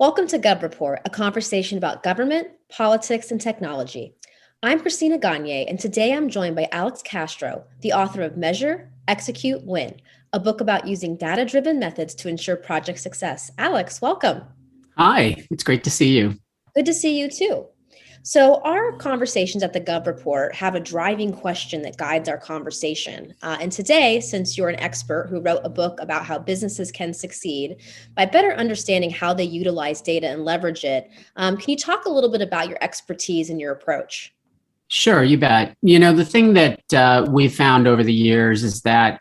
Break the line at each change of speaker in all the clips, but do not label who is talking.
Welcome to Gov Report, a conversation about government, politics, and technology. I'm Christina Gagne, and today I'm joined by Alex Castro, the author of Measure, Execute, Win, a book about using data-driven methods to ensure project success. Alex, welcome.
Hi, it's great to see you.
Good to see you too. So, our conversations at the Gov Report have a driving question that guides our conversation. And today, since you're an expert who wrote a book about how businesses can succeed by better understanding how they utilize data and leverage it, can you talk a little bit about your expertise and your approach?
Sure, you bet. The thing that we've found over the years is that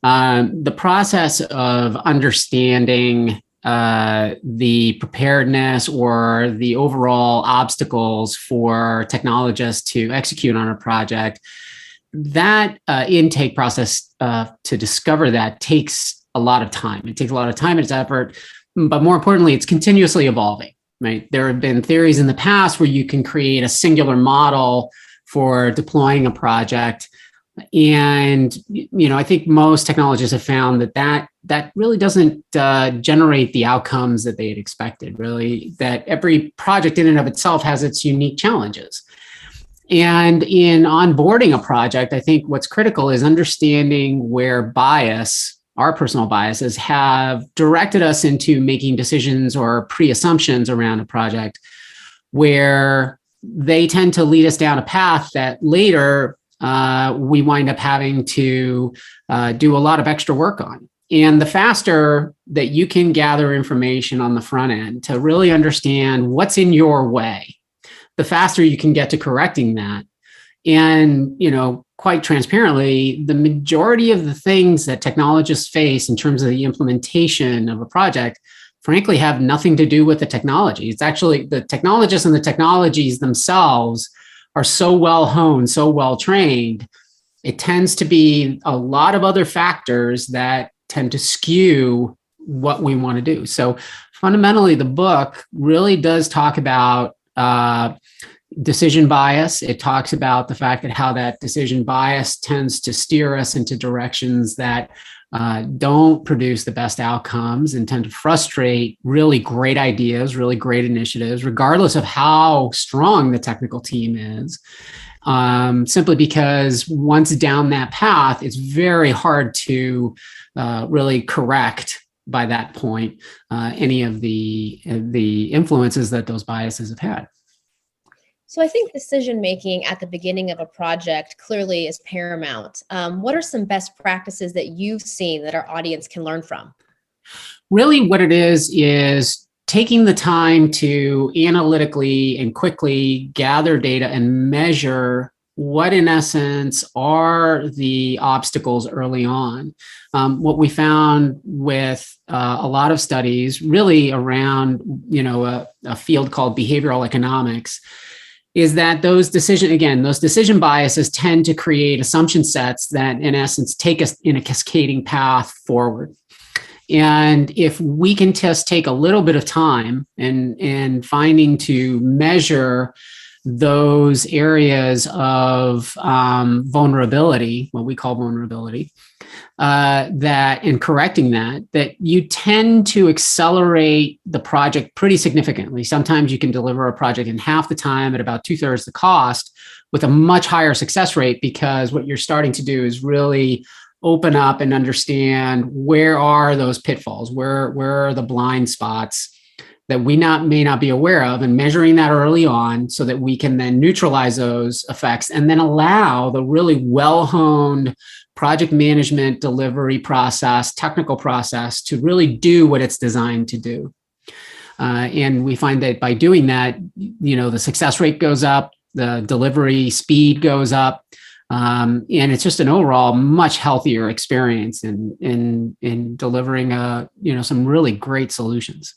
the process of understanding the preparedness or the overall obstacles for technologists to execute on a project, that intake process to discover that takes a lot of time. It takes a lot of time and it's effort, but more importantly, it's continuously evolving, right? There have been theories in the past where you can create a singular model for deploying a project. And, I think most technologists have found that really doesn't generate the outcomes that they had expected, really, that every project in and of itself has its unique challenges. And in onboarding a project, I think what's critical is understanding where our personal biases have directed us into making decisions or pre-assumptions around a project where they tend to lead us down a path that later we wind up having to do a lot of extra work on. And the faster that you can gather information on the front end to really understand what's in your way, the faster you can get to correcting that. And, quite transparently, the majority of the things that technologists face in terms of the implementation of a project, frankly, have nothing to do with the technology. It's actually the technologists and the technologies themselves are so well honed, so well trained. It tends to be a lot of other factors that tend to skew what we want to do. So fundamentally, the book really does talk about decision bias. It talks about the fact that how that decision bias tends to steer us into directions that don't produce the best outcomes and tend to frustrate really great ideas, really great initiatives, regardless of how strong the technical team is. Simply because once down that path, it's very hard to really correct by that point any of the influences that those biases have had.
So I think decision-making at the beginning of a project clearly is paramount. What are some best practices that you've seen that our audience can learn from?
Really what it is taking the time to analytically and quickly gather data and measure what in essence are the obstacles early on. What we found with a lot of studies really around, a field called behavioral economics, is that those decision biases tend to create assumption sets that in essence take us in a cascading path forward. And if we can just take a little bit of time and finding to measure those areas of vulnerability, what we call vulnerability, that in correcting that you tend to accelerate the project pretty significantly. Sometimes you can deliver a project in half the time at about 2/3 the cost with a much higher success rate, because what you're starting to do is really open up and understand where are those pitfalls, where are the blind spots that we may not be aware of, and measuring that early on so that we can then neutralize those effects and then allow the really well-honed project management delivery process, technical process to really do what it's designed to do. And we find that by doing that, the success rate goes up, the delivery speed goes up, and it's just an overall much healthier experience in delivering some really great solutions.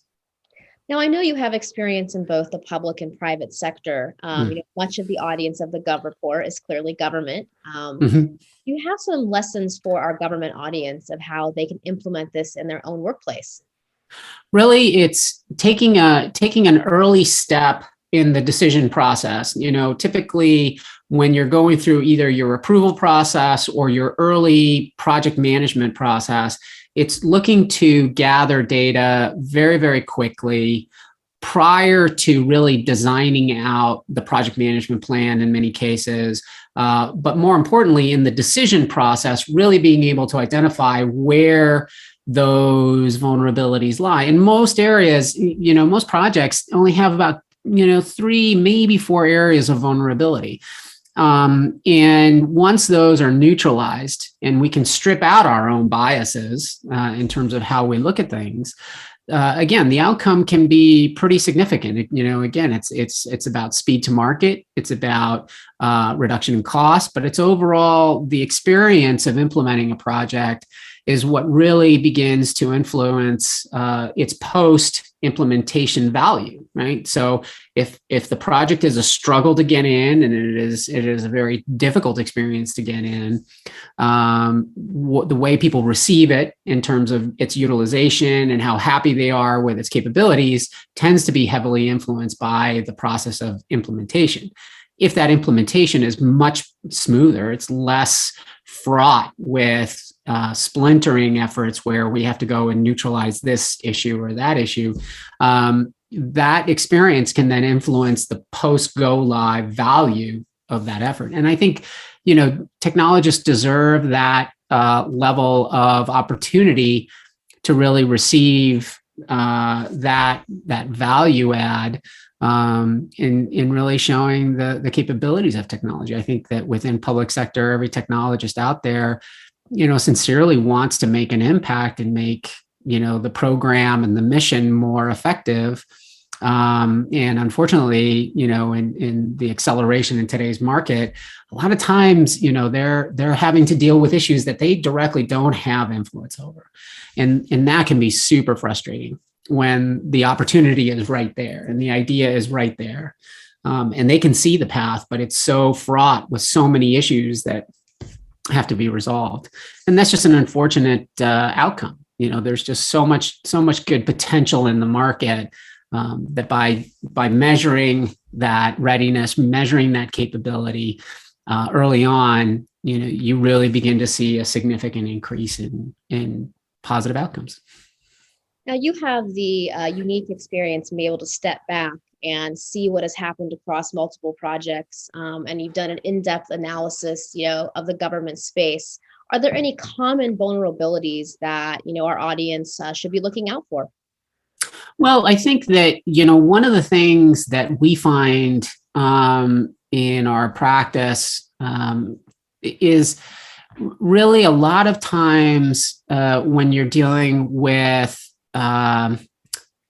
Now, I know you have experience in both the public and private sector. Much of the audience of the Gov Report is clearly government. You have some lessons for our government audience of how they can implement this in their own workplace.
Really, it's taking an early step in the decision process. Typically when you're going through either your approval process or your early project management process, it's looking to gather data very, very quickly, prior to really designing out the project management plan in many cases, but more importantly, in the decision process, really being able to identify where those vulnerabilities lie. In most areas, most projects only have about 3, maybe 4 areas of vulnerability. And once those are neutralized and we can strip out our own biases in terms of how we look at things, again, the outcome can be pretty significant. Again, it's about speed to market. It's about reduction in cost, but it's overall the experience of implementing a project is what really begins to influence its post-implementation value, right? So if the project is a struggle to get in, and it is a very difficult experience to get in, the way people receive it in terms of its utilization and how happy they are with its capabilities tends to be heavily influenced by the process of implementation. If that implementation is much smoother, it's less fraught with splintering efforts where we have to go and neutralize this issue or that issue, that experience can then influence the post go live value of that effort. And I think, technologists deserve that level of opportunity to really receive that value add in really showing the capabilities of technology. I think that within public sector, every technologist out there, sincerely wants to make an impact and make, the program and the mission more effective. And unfortunately, in the acceleration in today's market, a lot of times, they're having to deal with issues that they directly don't have influence over. And that can be super frustrating when the opportunity is right there and the idea is right there. And they can see the path, but it's so fraught with so many issues that have to be resolved. And that's just an unfortunate outcome. There's just so much good potential in the market that by measuring that readiness, measuring that capability early on, you really begin to see a significant increase in positive outcomes.
Now you have the unique experience to be able to step back and see what has happened across multiple projects. And you've done an in-depth analysis, of the government space. Are there any common vulnerabilities that, our audience should be looking out for?
Well, I think that, one of the things that we find in our practice is really a lot of times when you're dealing with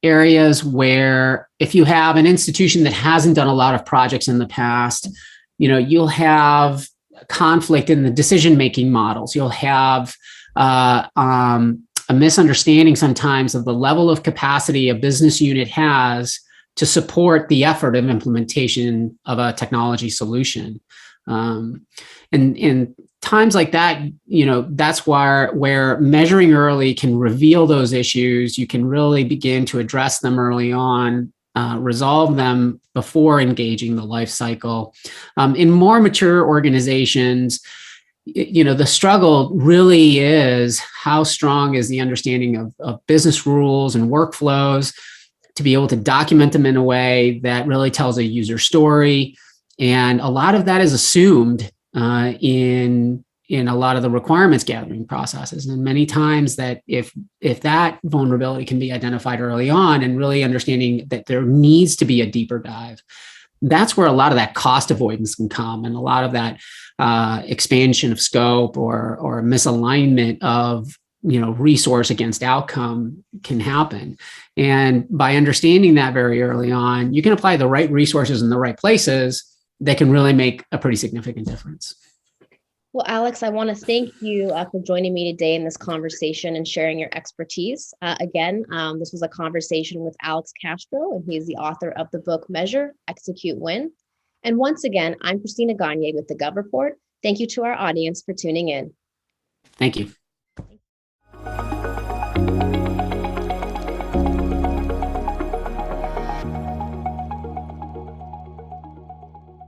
areas where if you have an institution that hasn't done a lot of projects in the past, you'll have conflict in the decision-making models. You'll have a misunderstanding sometimes of the level of capacity a business unit has to support the effort of implementation of a technology solution. And times like that, that's where measuring early can reveal those issues. You can really begin to address them early on, resolve them before engaging the life cycle. In more mature organizations, the struggle really is how strong is the understanding of business rules and workflows to be able to document them in a way that really tells a user story. And a lot of that is assumed in a lot of the requirements gathering processes. And many times that if that vulnerability can be identified early on and really understanding that there needs to be a deeper dive, that's where a lot of that cost avoidance can come, and a lot of that expansion of scope or misalignment of resource against outcome can happen. And by understanding that very early on, you can apply the right resources in the right places that can really make a pretty significant difference.
Well, Alex, I want to thank you for joining me today in this conversation and sharing your expertise. This was a conversation with Alex Castro, and he is the author of the book Measure, Execute, Win. And once again, I'm Christina Gagne with the Gov Report. Thank you to our audience for tuning in.
Thank you.